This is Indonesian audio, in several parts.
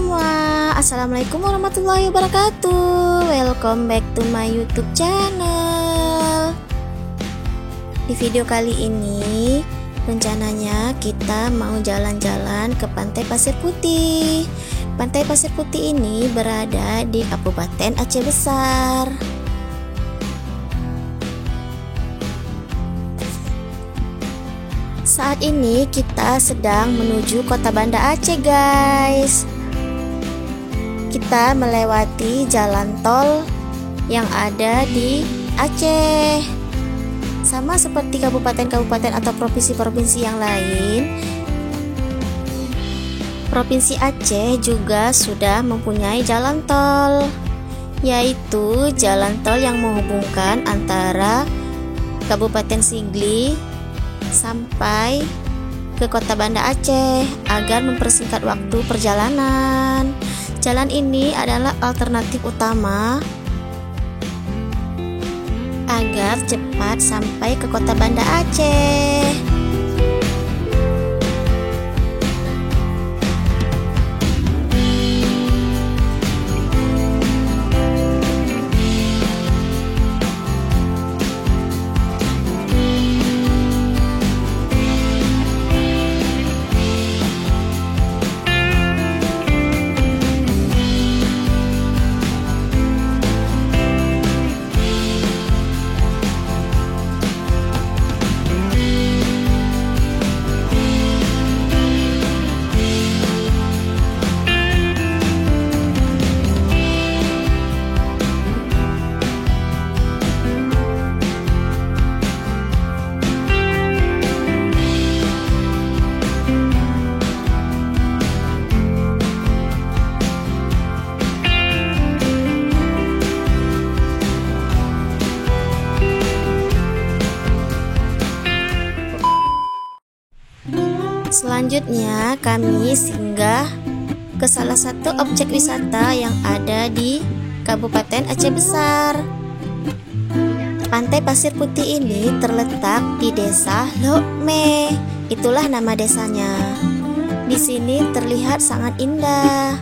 semua, assalamualaikum warahmatullahi wabarakatuh. Welcome back to my YouTube channel. Di video kali ini rencananya kita mau jalan-jalan ke Pantai Pasir Putih. Pantai Pasir Putih ini berada di Kabupaten Aceh Besar. Saat ini kita sedang menuju kota Banda Aceh, guys. Kita melewati jalan tol yang ada di Aceh. Sama seperti kabupaten-kabupaten atau provinsi-provinsi yang lain, Provinsi Aceh juga sudah mempunyai jalan tol, yaitu jalan tol yang menghubungkan antara Kabupaten Sigli sampai ke kota Banda Aceh agar mempersingkat waktu perjalanan. Jalan ini adalah alternatif utama agar cepat sampai ke kota Banda Aceh. Selanjutnya kami singgah ke salah satu objek wisata yang ada di Kabupaten Aceh Besar. Pantai Pasir Putih ini terletak di Desa Lokme. Itulah nama desanya. Di sini terlihat sangat indah.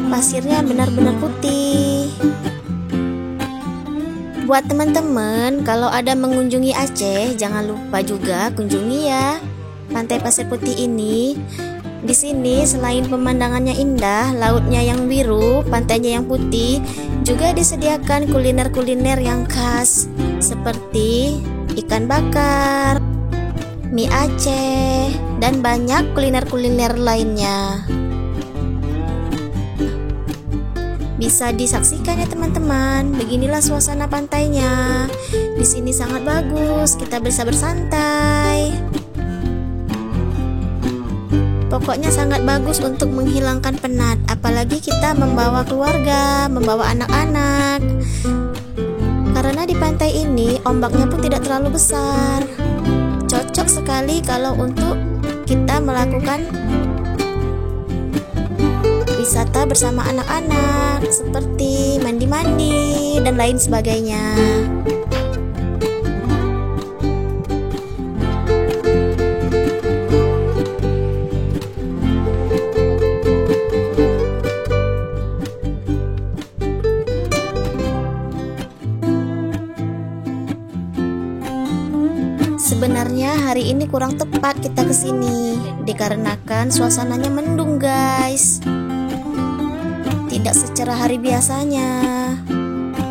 Pasirnya benar-benar putih. Buat teman-teman, kalau ada mengunjungi Aceh, jangan lupa juga kunjungi ya Pantai Pasir Putih ini. Di sini selain pemandangannya indah, lautnya yang biru, pantainya yang putih, juga disediakan kuliner-kuliner yang khas seperti ikan bakar, mie Aceh, dan banyak kuliner-kuliner lainnya. Bisa disaksikan ya teman-teman. Beginilah suasana pantainya. Di sini sangat bagus, kita bisa bersantai. Pokoknya sangat bagus untuk menghilangkan penat, apalagi kita membawa keluarga, membawa anak-anak. Karena di pantai ini ombaknya pun tidak terlalu besar. Cocok sekali kalau untuk kita melakukan wisata bersama anak-anak, seperti mandi-mandi dan lain sebagainya. Sebenarnya hari ini kurang tepat kita kesini dikarenakan suasananya mendung, guys. Tidak secerah hari biasanya.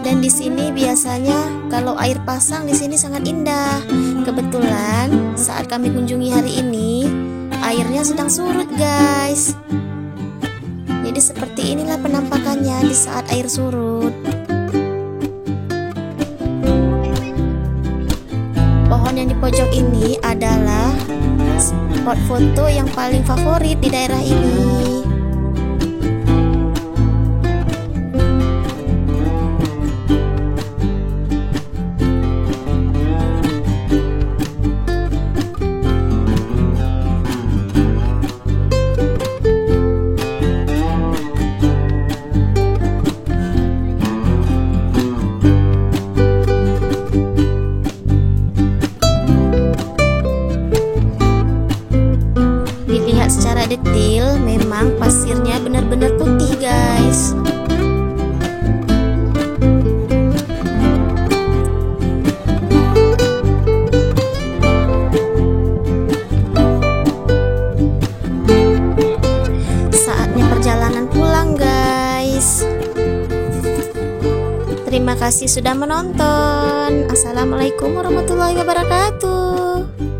Dan di sini biasanya kalau air pasang di sini sangat indah. Kebetulan saat kami kunjungi hari ini airnya sedang surut, guys. Jadi seperti inilah penampakannya di saat air surut. Pohon yang di pojok ini adalah spot foto yang paling favorit di daerah ini. Secara secara detail, memang pasirnya benar-benar putih guys. Saatnya perjalanan pulang guys. Terima kasih sudah menonton. Assalamualaikum warahmatullahi wabarakatuh.